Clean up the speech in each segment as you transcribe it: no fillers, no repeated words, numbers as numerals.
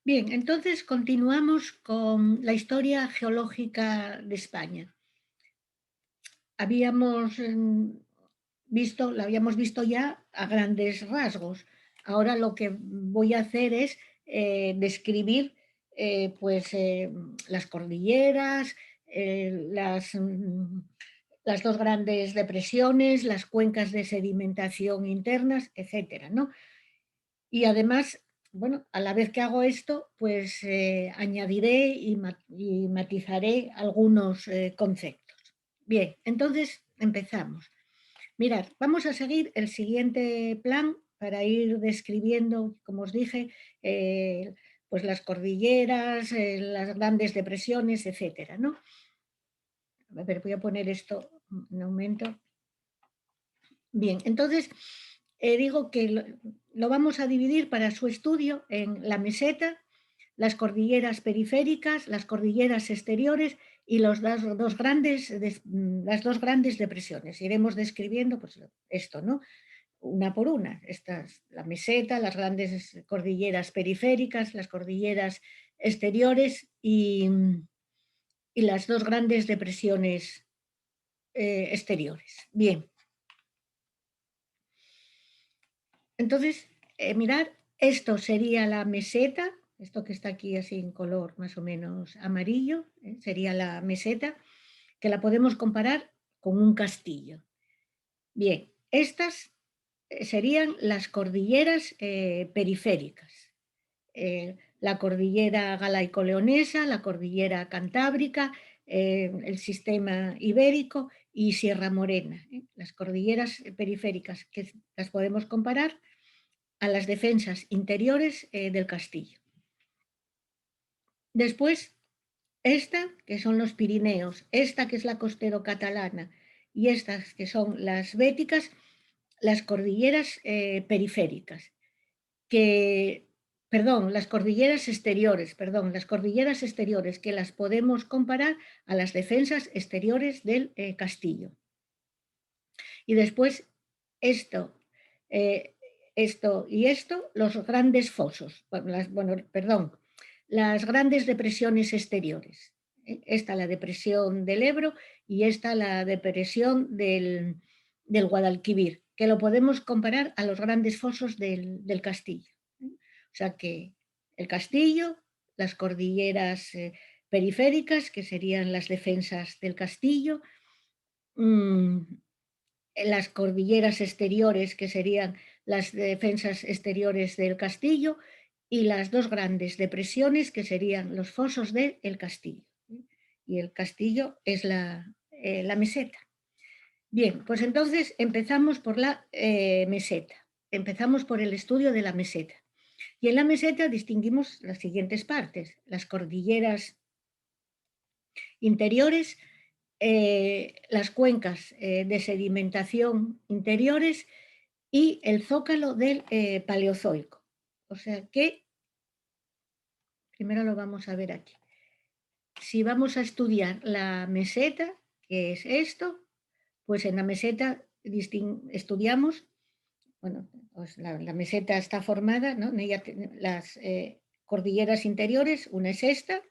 Bien, entonces continuamos con la historia geológica de España. Habíamos la habíamos visto ya a grandes rasgos. Ahora lo que voy a hacer es describir las cordilleras, las dos grandes depresiones, las cuencas de sedimentación internas, etcétera, ¿no? Y además, bueno, a la vez que hago esto, pues añadiré y matizaré algunos conceptos. Bien, entonces empezamos. Mirad, vamos a seguir el siguiente plan para ir describiendo, como os dije, eh, pues las cordilleras, las grandes depresiones, etcétera, ¿no? A ver, voy a poner esto en aumento. Bien, entonces digo que lo vamos a dividir para su estudio en la meseta, las cordilleras periféricas, las cordilleras exteriores y las dos grandes depresiones. Iremos describiendo pues, esto, ¿no? Una por una. La meseta, las grandes cordilleras periféricas, las cordilleras exteriores y las dos grandes depresiones exteriores. Bien. Entonces, mirad, esto sería la meseta, esto que está aquí así en color más o menos amarillo, sería la meseta, que la podemos comparar con un castillo. Bien, estas serían las cordilleras periféricas. La cordillera galaico-leonesa, la cordillera cantábrica, el sistema ibérico y Sierra Morena. Las cordilleras periféricas que las podemos comparar a las defensas interiores del castillo. Después, esta, que son los Pirineos, esta que es la costero-catalana y estas que son las béticas, las cordilleras periféricas, las cordilleras exteriores, que las podemos comparar a las defensas exteriores del castillo. Y después eh, esto y esto, los grandes fosos, las grandes depresiones exteriores. Esta la depresión del Ebro y esta la depresión del Guadalquivir, que lo podemos comparar a los grandes fosos del castillo. O sea que el castillo, las cordilleras periféricas, que serían las defensas del castillo, las cordilleras exteriores, que serían las defensas exteriores del castillo, y las dos grandes depresiones, que serían los fosos del castillo. Y el castillo es la meseta. Bien, pues entonces empezamos por la meseta. Empezamos por el estudio de la meseta. Y en la meseta distinguimos las siguientes partes: las cordilleras interiores, las cuencas de sedimentación interiores y el zócalo del Paleozoico. O sea que, primero lo vamos a ver aquí. Si vamos a estudiar la meseta, que es esto, pues en la meseta estudiamos, bueno, pues la meseta está formada, ¿no? En ella las cordilleras interiores, una es esta,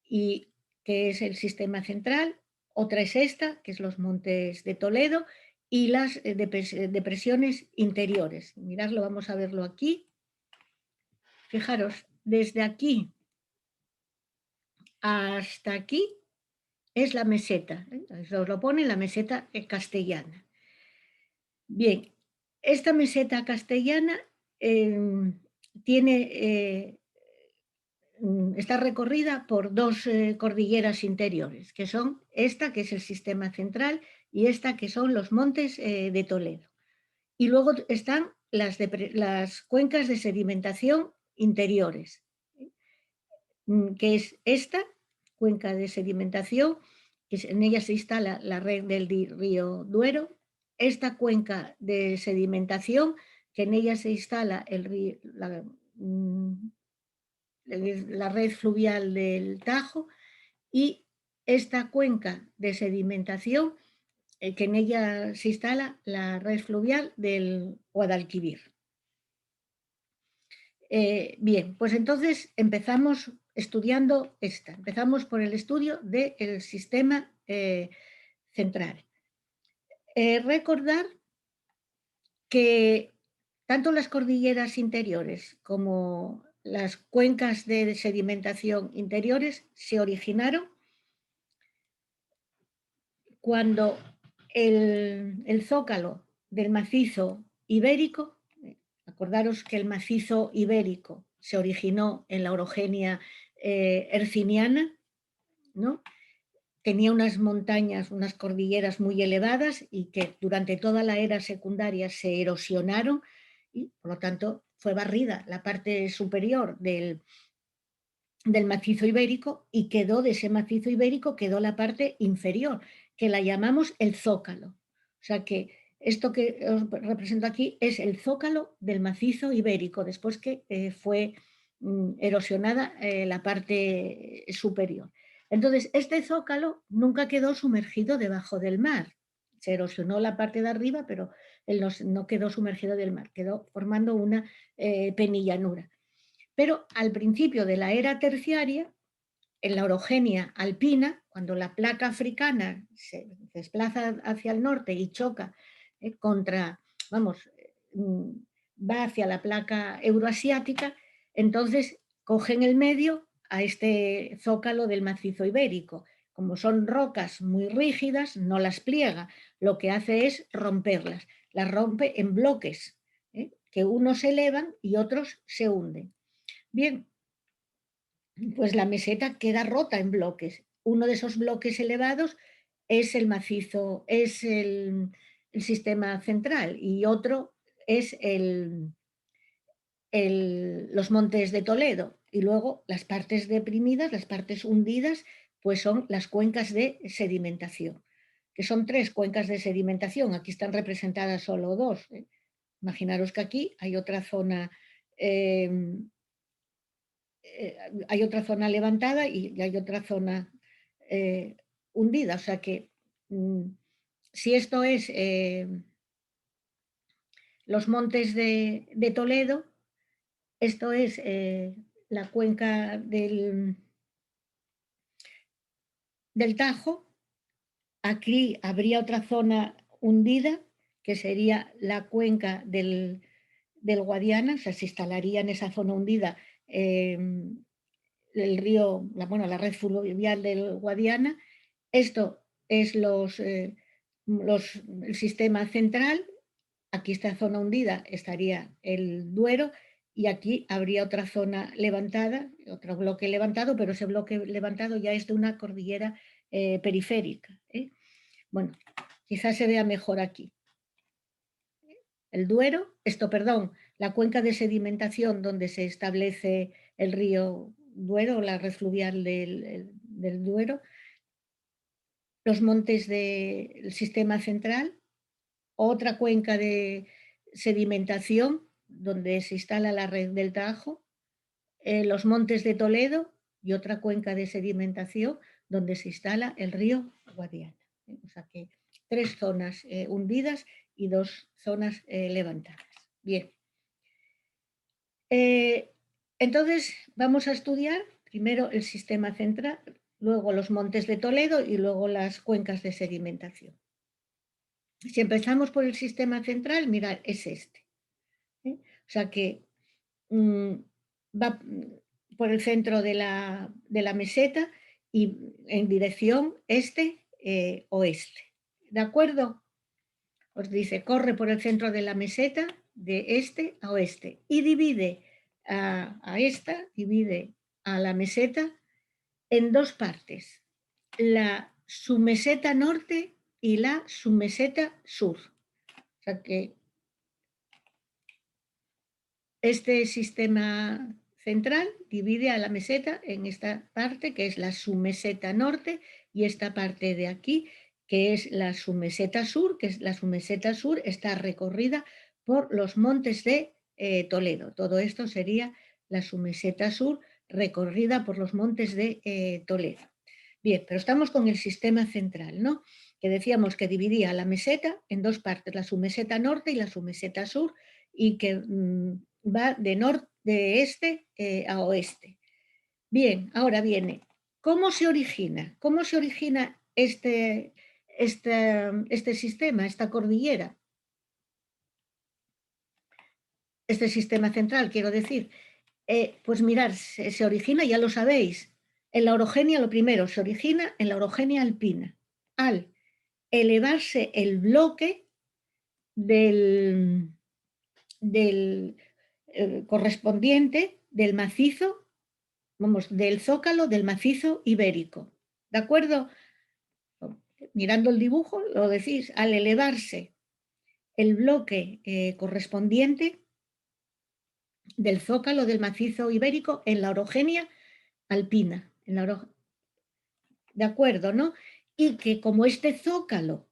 y que es el sistema central, otra es esta, que es los montes de Toledo, y las depresiones interiores. Miradlo, vamos a verlo aquí. Fijaros, desde aquí hasta aquí es la meseta, os lo pone la meseta castellana. Bien, esta meseta castellana tiene está recorrida por dos cordilleras interiores, que son esta, que es el sistema central, y esta, que son los montes de Toledo. Y luego están las cuencas de sedimentación interiores, que es esta cuenca de sedimentación, que en ella se instala la red del río Duero, esta cuenca de sedimentación, que en ella se instala la red fluvial del Tajo, y esta cuenca de sedimentación, que en ella se instala la red fluvial del Guadalquivir. Bien, pues entonces empezamos estudiando empezamos por el estudio del sistema central. Recordar que tanto las cordilleras interiores como las cuencas de sedimentación interiores se originaron cuando el zócalo del macizo ibérico, acordaros que el macizo ibérico se originó en la orogenia herciniana, ¿no? Tenía unas montañas, unas cordilleras muy elevadas y que durante toda la era secundaria se erosionaron y por lo tanto fue barrida la parte superior del macizo ibérico y quedó de ese macizo ibérico, quedó la parte inferior, que la llamamos el zócalo. O sea que esto que os represento aquí es el zócalo del macizo ibérico, después que fue erosionada la parte superior. Entonces, este zócalo nunca quedó sumergido debajo del mar. Se erosionó la parte de arriba, pero él no quedó sumergido del mar, quedó formando una penillanura. Pero al principio de la era terciaria, en la orogenia alpina, cuando la placa africana se desplaza hacia el norte y choca contra, vamos, va hacia la placa euroasiática, entonces coge en el medio a este zócalo del macizo ibérico. Como son rocas muy rígidas, no las pliega, lo que hace es romperlas, las rompe en bloques, que unos se elevan y otros se hunden. Bien, pues la meseta queda rota en bloques. Uno de esos bloques elevados es el macizo, es el sistema central y otro es los montes de Toledo. Y luego las partes deprimidas, las partes hundidas, pues son las cuencas de sedimentación, que son 3 cuencas de sedimentación. Aquí están representadas solo 2. Imaginaros que aquí hay otra zona eh, hay otra zona levantada y hay otra zona hundida. O sea que si esto es los montes de Toledo, esto es la cuenca del Tajo, aquí habría otra zona hundida que sería la cuenca del Guadiana, o sea, se instalaría en esa zona hundida el río, la red fluvial del Guadiana. Esto es el sistema central. Aquí esta zona hundida estaría el Duero y aquí habría otra zona levantada, otro bloque levantado, pero ese bloque levantado ya es de una cordillera periférica. Bueno, quizás se vea mejor aquí. El Duero, la cuenca de sedimentación donde se establece el río Duero, la red fluvial del Duero, los montes del sistema central, otra cuenca de sedimentación donde se instala la red del Tajo, los montes de Toledo y otra cuenca de sedimentación donde se instala el río Guadiana. O sea que 3 zonas hundidas y 2 zonas levantadas. Bien. Entonces vamos a estudiar primero el sistema central, luego los montes de Toledo y luego las cuencas de sedimentación. Si empezamos por el sistema central, mirad, es este. O sea que va por el centro de la meseta y en dirección este-oeste. ¿De acuerdo? Os dice, corre por el centro de la meseta de este a oeste y divide divide a la meseta en 2 partes, la submeseta norte y la submeseta sur. O sea que este sistema central divide a la meseta en esta parte, que es la submeseta norte, y esta parte de aquí, que es la submeseta sur, que es la submeseta sur está recorrida por los montes de Toledo. Todo esto sería la submeseta sur recorrida por los montes de Toledo. Bien, pero estamos con el sistema central, ¿no? Que decíamos que dividía la meseta en 2 partes, la submeseta norte y la submeseta sur, y que va de este a oeste. Bien, ahora viene, ¿cómo se origina? ¿Cómo se origina este sistema, esta cordillera? Este sistema central, quiero decir. Pues mirar, se origina, ya lo sabéis, en la orogenia, lo primero, se origina en la orogenia alpina, al elevarse el bloque del, correspondiente del macizo, vamos, del zócalo del macizo ibérico. ¿De acuerdo? Mirando el dibujo, lo decís, al elevarse el bloque correspondiente del zócalo del macizo ibérico en la orogenia alpina, ¿de acuerdo, no? Y que como este zócalo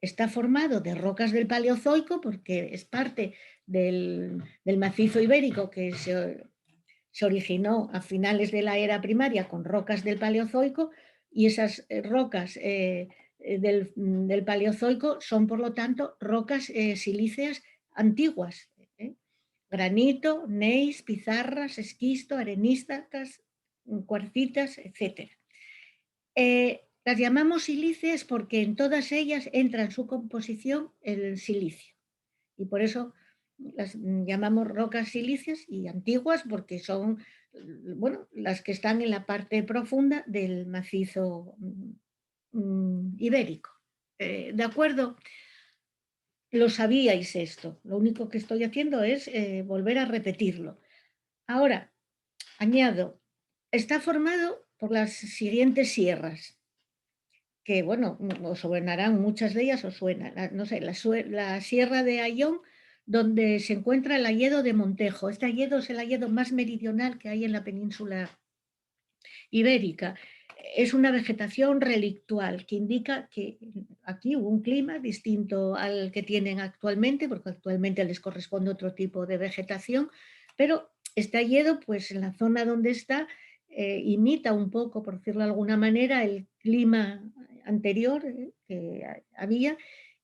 está formado de rocas del Paleozoico, porque es parte del macizo ibérico que se originó a finales de la era primaria con rocas del Paleozoico, y esas rocas del Paleozoico son, por lo tanto, rocas silíceas antiguas. Granito, neis, pizarras, esquisto, arenistas, cuarcitas, etc. Las llamamos silíceas porque en todas ellas entra en su composición el silicio, y por eso las llamamos rocas silíceas y antiguas, porque son, bueno, las que están en la parte profunda del macizo ibérico. ¿De acuerdo? Lo sabíais esto, lo único que estoy haciendo es volver a repetirlo. Ahora, añado, está formado por las siguientes sierras, que, bueno, os suenarán, muchas de ellas os suenan. No sé, la sierra de Ayllón, donde se encuentra el hayedo de Montejo. Este hayedo es el hayedo más meridional que hay en la península ibérica. Es una vegetación relictual que indica que aquí hubo un clima distinto al que tienen actualmente, porque actualmente les corresponde otro tipo de vegetación, pero este hayedo, pues en la zona donde está, imita un poco, por decirlo de alguna manera, el clima anterior que había,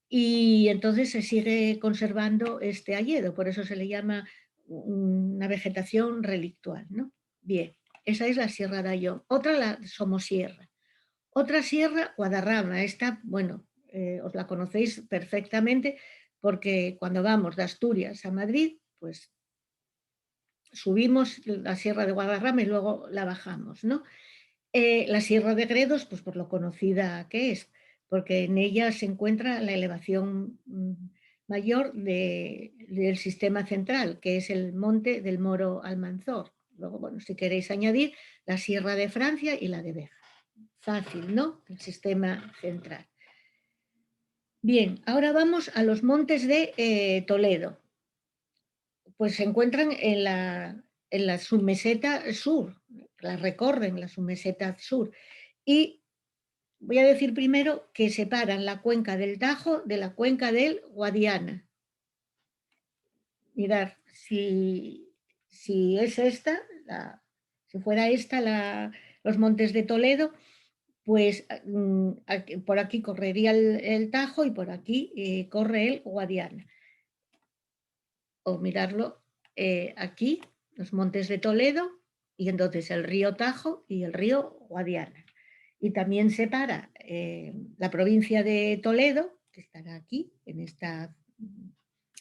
y entonces se sigue conservando este hayedo, por eso se le llama una vegetación relictual, ¿no? Bien, esa es la Sierra de Ayllón. Otra, la Somosierra. Otra sierra, Guadarrama. Esta, bueno, os la conocéis perfectamente, porque cuando vamos de Asturias a Madrid, pues subimos la Sierra de Guadarrama y luego la bajamos, ¿no? La Sierra de Gredos, pues por lo conocida que es, porque en ella se encuentra la elevación mayor del sistema central, que es el monte del Moro Almanzor. Luego, bueno, si queréis añadir, la Sierra de Francia y la de Béjar. Fácil, ¿no? El sistema central. Bien, ahora vamos a los montes de Toledo. Pues se encuentran en la submeseta sur, la recorren la submeseta sur. Y voy a decir primero que separan la cuenca del Tajo de la cuenca del Guadiana. Mirad, si es esta, si fuera esta los montes de Toledo, pues por aquí correría el Tajo y por aquí corre el Guadiana. O mirarlo aquí, los montes de Toledo, y entonces el río Tajo y el río Guadiana. Y también separa la provincia de Toledo, que estará aquí, en esta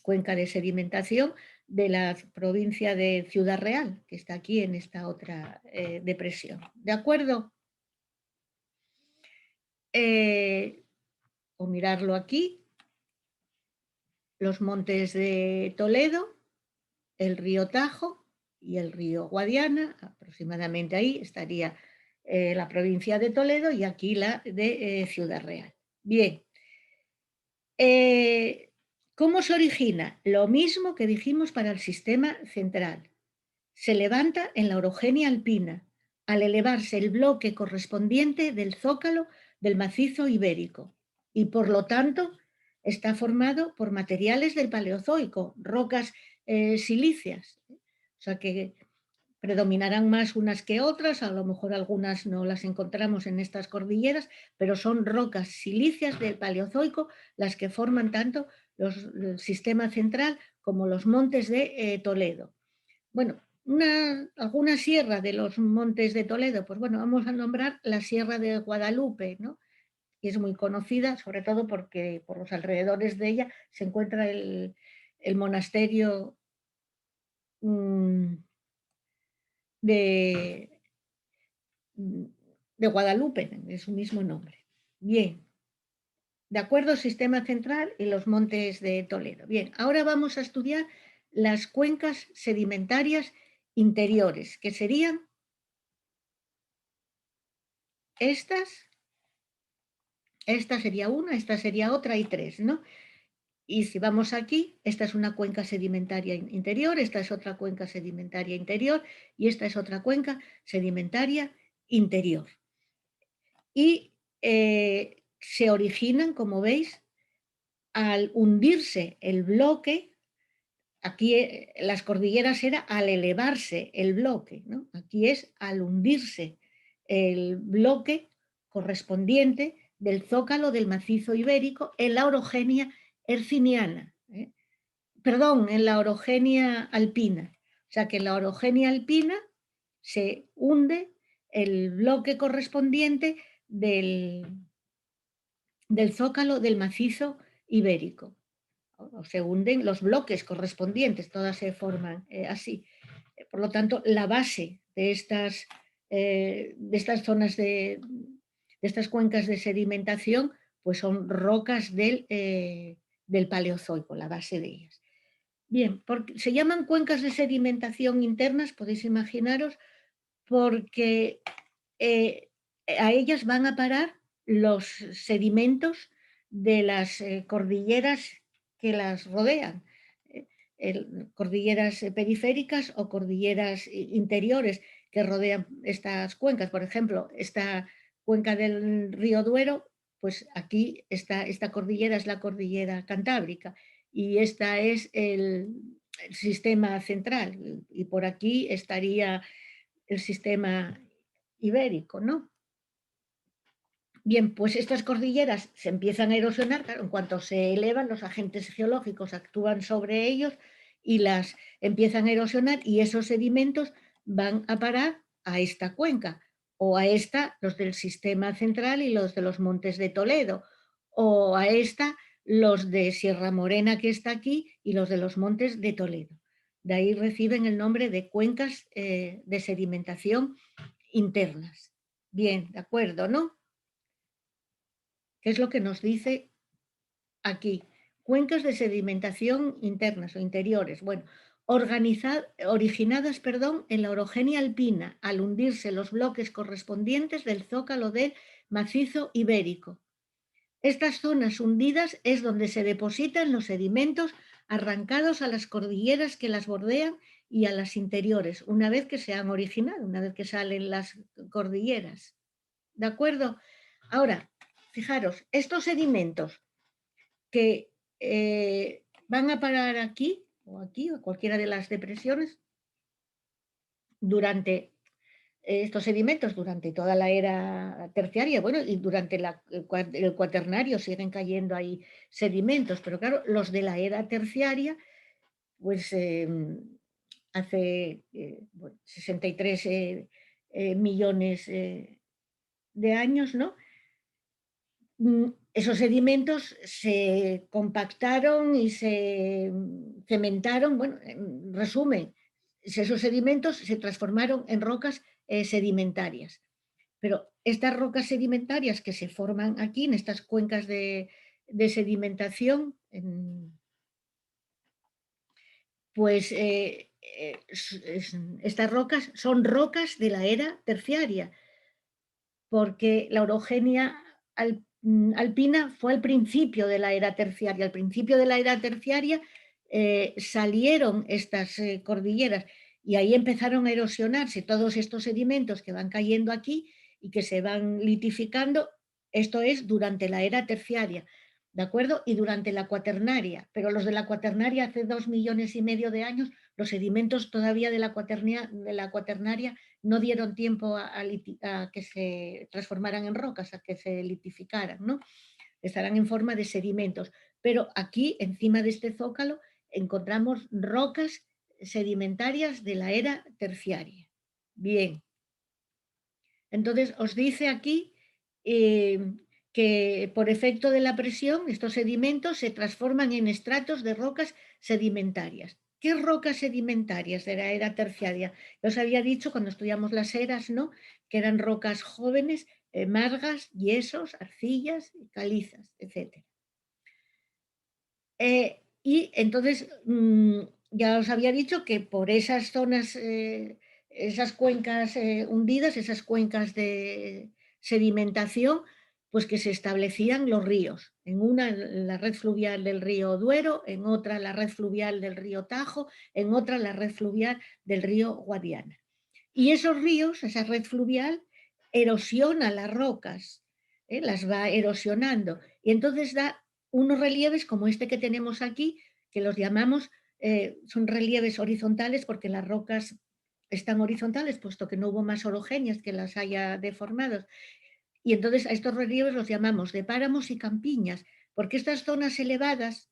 cuenca de sedimentación, de la provincia de Ciudad Real, que está aquí en esta otra depresión. ¿De acuerdo? O mirarlo aquí, los montes de Toledo, el río Tajo y el río Guadiana, aproximadamente ahí estaría la provincia de Toledo y aquí la de Ciudad Real. Bien, ¿cómo se origina? Lo mismo que dijimos para el sistema central. Se levanta en la orogenia alpina, al elevarse el bloque correspondiente del zócalo del macizo ibérico, y por lo tanto está formado por materiales del Paleozoico, rocas silíceas. O sea que predominarán más unas que otras, a lo mejor algunas no las encontramos en estas cordilleras, pero son rocas silíceas del Paleozoico las que forman tanto el sistema central como los montes de Toledo. Bueno, alguna sierra de los Montes de Toledo, pues bueno, vamos a nombrar la Sierra de Guadalupe, ¿no? Y es muy conocida, sobre todo porque por los alrededores de ella se encuentra el monasterio mm, de, de Guadalupe, de su mismo nombre. Bien, de acuerdo, sistema central y los montes de Toledo. Bien, ahora vamos a estudiar las cuencas sedimentarias interiores, que serían estas, esta sería una, esta sería otra y tres, ¿no? Y si vamos aquí, esta es una cuenca sedimentaria interior, esta es otra cuenca sedimentaria interior y esta es otra cuenca sedimentaria interior. Y se originan, como veis, al hundirse el bloque. Aquí las cordilleras era al elevarse el bloque, ¿no? Aquí es al hundirse el bloque correspondiente del zócalo del macizo ibérico en la orogenia herciniana, perdón, en la orogenia alpina. O sea que en la orogenia alpina se hunde el bloque correspondiente del zócalo del macizo ibérico. O se hunden los bloques correspondientes, todas se forman así. Por lo tanto, la base de estas zonas de estas cuencas de sedimentación, pues son rocas del Paleozoico, la base de ellas. Bien, porque se llaman cuencas de sedimentación internas, podéis imaginaros, porque eh, a ellas van a parar los sedimentos de las cordilleras que las rodean, cordilleras periféricas o cordilleras interiores que rodean estas cuencas. Por ejemplo, esta cuenca del río Duero, pues aquí esta cordillera es la cordillera cantábrica y esta es el sistema central y por aquí estaría el sistema ibérico, ¿no? Bien, pues estas cordilleras se empiezan a erosionar, claro, en cuanto se elevan, los agentes geológicos actúan sobre ellos y las empiezan a erosionar y esos sedimentos van a parar a esta cuenca o a esta, los del sistema central y los de los Montes de Toledo, o a esta, los de Sierra Morena que está aquí y los de los Montes de Toledo. De ahí reciben el nombre de cuencas de sedimentación internas. Bien, de acuerdo, ¿no? ¿Qué es lo que nos dice aquí? Cuencas de sedimentación internas o interiores. Bueno, originadas en la orogenia alpina al hundirse los bloques correspondientes del zócalo del macizo ibérico. Estas zonas hundidas es donde se depositan los sedimentos arrancados a las cordilleras que las bordean y a las interiores, una vez que se han originado, una vez que salen las cordilleras. ¿De acuerdo? Ahora, fijaros, estos sedimentos que van a parar aquí, o aquí, o cualquiera de las depresiones, durante estos sedimentos, durante toda la era terciaria, bueno, y durante el cuaternario siguen cayendo ahí sedimentos, pero claro, los de la era terciaria, pues hace 63 millones de años, ¿no? Esos sedimentos se compactaron y se cementaron, bueno, en resumen, esos sedimentos se transformaron en rocas sedimentarias. Pero estas rocas sedimentarias que se forman aquí, en estas cuencas de sedimentación, pues estas rocas son rocas de la era terciaria, porque la orogenia alpina fue al principio de la era terciaria. Al principio de la era terciaria salieron estas cordilleras y ahí empezaron a erosionarse todos estos sedimentos que van cayendo aquí y que se van litificando. Esto es durante la era terciaria, ¿de acuerdo? Y durante la cuaternaria, pero los de la cuaternaria hace 2,5 millones de años, los sedimentos todavía de la cuaternaria no dieron tiempo a que se transformaran en rocas, a que se litificaran, ¿no? Estarán en forma de sedimentos. Pero aquí, encima de este zócalo, encontramos rocas sedimentarias de la era terciaria. Bien, entonces os dice aquí que por efecto de la presión estos sedimentos se transforman en estratos de rocas sedimentarias. ¿Qué rocas sedimentarias de la era terciaria? Ya os había dicho cuando estudiamos las eras, ¿no? Que eran rocas jóvenes, margas, yesos, arcillas, calizas, etc. Y entonces, ya os había dicho que por esas zonas, esas cuencas hundidas, esas cuencas de sedimentación, pues que se establecían los ríos. En una, la red fluvial del río Duero, en otra, la red fluvial del río Tajo, en otra, la red fluvial del río Guadiana. Y esos ríos, esa red fluvial, erosiona las rocas, las va erosionando. Y entonces da unos relieves como este que tenemos aquí, que los llamamos, son relieves horizontales porque las rocas están horizontales, puesto que no hubo más orogenias que las haya deformados. Y entonces a estos relieves los llamamos de páramos y campiñas, porque estas zonas elevadas,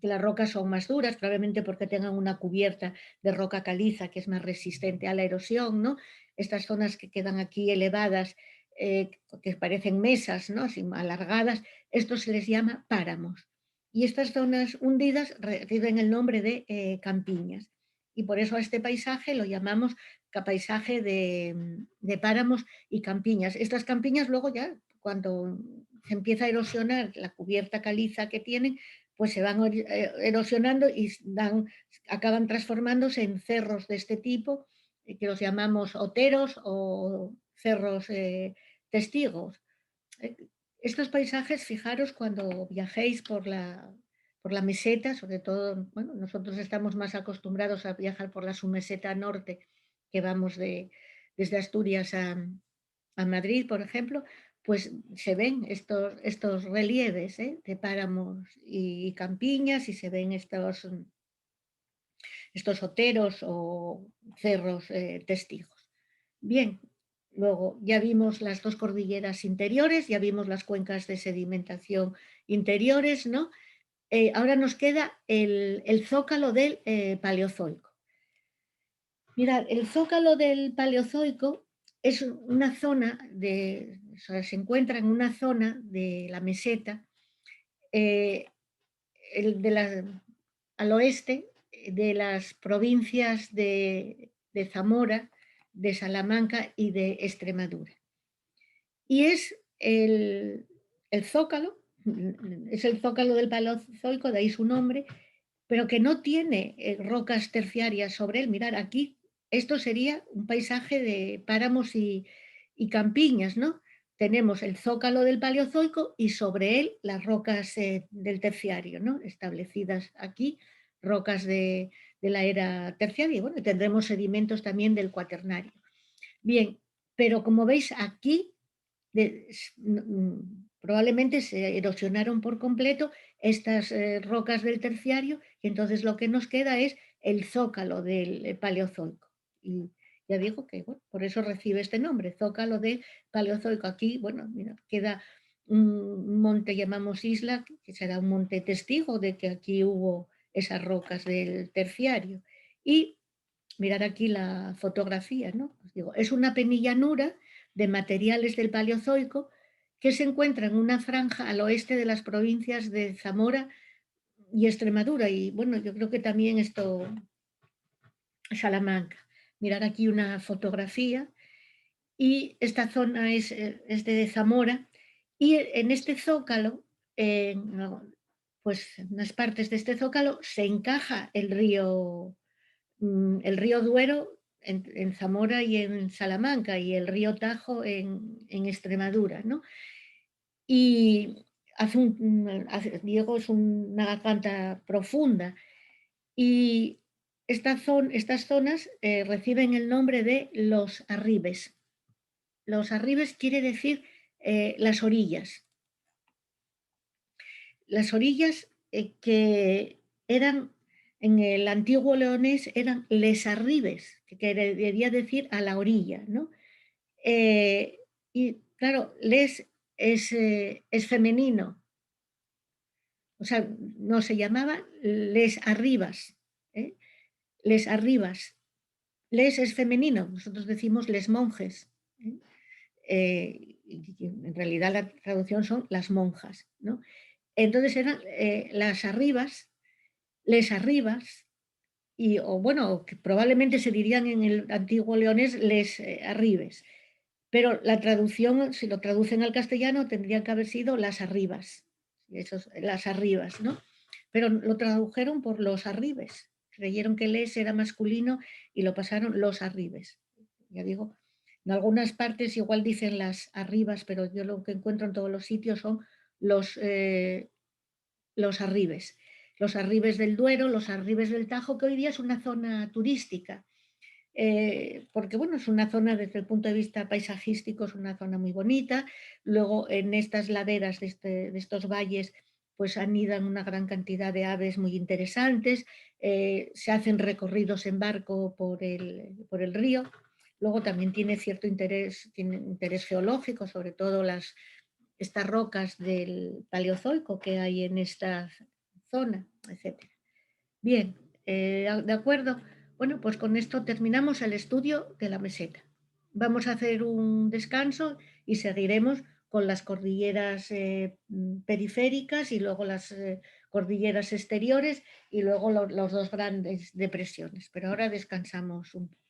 que las rocas son más duras, probablemente porque tengan una cubierta de roca caliza que es más resistente a la erosión, ¿no? Estas zonas que quedan aquí elevadas, que parecen mesas, ¿no? Así alargadas, esto se les llama páramos. Y estas zonas hundidas reciben el nombre de campiñas. Y por eso a este paisaje lo llamamos paisaje de páramos y campiñas. Estas campiñas luego ya, cuando se empieza a erosionar la cubierta caliza que tienen, pues se van erosionando y acaban transformándose en cerros de este tipo, que los llamamos oteros o cerros testigos. Eh, Estos paisajes, fijaros, cuando viajéis por la meseta, sobre todo, bueno, nosotros estamos más acostumbrados a viajar por la submeseta norte, que vamos desde Asturias a Madrid, por ejemplo, pues se ven estos relieves de páramos y campiñas y se ven estos oteros o cerros testigos. Bien, luego ya vimos las dos cordilleras interiores, ya vimos las cuencas de sedimentación interiores, ¿no? Ahora nos queda el zócalo del Paleozoico. Mirad, el zócalo del Paleozoico es una zona o sea, se encuentra en una zona de la meseta eh, al oeste de las provincias de Zamora, de Salamanca y de Extremadura. Y es el zócalo, es el zócalo del Paleozoico, de ahí su nombre, pero que no tiene rocas terciarias sobre él. Mirad, aquí esto sería un paisaje de páramos y campiñas, ¿no? Tenemos el zócalo del Paleozoico y sobre él las rocas del terciario, ¿no? Establecidas aquí, rocas de la era terciaria. Y bueno, tendremos sedimentos también del cuaternario. Bien, pero como veis aquí, probablemente se erosionaron por completo estas rocas del terciario y entonces lo que nos queda es el zócalo del Paleozoico. Y ya digo que bueno, por eso recibe este nombre, zócalo del Paleozoico. Aquí, bueno, mira, queda un monte, llamamos isla, que será un monte testigo de que aquí hubo esas rocas del terciario. Y mirar aquí la fotografía, ¿no? Os digo, es una penillanura de materiales del Paleozoico que se encuentra en una franja al oeste de las provincias de Zamora y Extremadura. Y bueno, yo creo que también esto, Salamanca. Mirar aquí una fotografía y esta zona es de Zamora y en este zócalo, pues en unas partes de este zócalo se encaja el río Duero en Zamora y en Salamanca y el río Tajo en Extremadura, ¿no? Y Diego es una garganta profunda y estas zonas reciben el nombre de los arribes. Los arribes quiere decir las orillas. Las orillas que eran en el antiguo leonés eran les arribes, que quería decir a la orilla, ¿no? Y claro, les es femenino, o sea, no se llamaba les arribas, ¿eh? les arribas. Les es femenino, nosotros decimos les monjes, ¿eh? Y en realidad la traducción son las monjas, ¿no? Entonces eran las arribas, les arribas, y, o bueno, que probablemente se dirían en el antiguo leonés les arribes, pero la traducción, si lo traducen al castellano, tendrían que haber sido las arribas, las arribas, ¿no? Pero lo tradujeron por los arribes, creyeron que les era masculino y lo pasaron los arribes. Ya digo, en algunas partes igual dicen las arribas, pero yo lo que encuentro en todos los sitios son los, eh, los arribes. Los arribes del Duero, los arribes del Tajo, que hoy día es una zona turística, porque bueno, es una zona desde el punto de vista paisajístico, es una zona muy bonita. Luego en estas laderas de estos valles pues anidan una gran cantidad de aves muy interesantes, se hacen recorridos en barco por el río. Luego también tiene interés geológico, sobre todo estas rocas del Paleozoico que hay en esta zona, etcétera. Bien, de acuerdo. Bueno, pues con esto terminamos el estudio de la meseta. Vamos a hacer un descanso y seguiremos con las cordilleras periféricas y luego las cordilleras exteriores y luego los dos grandes depresiones. Pero ahora descansamos un poco.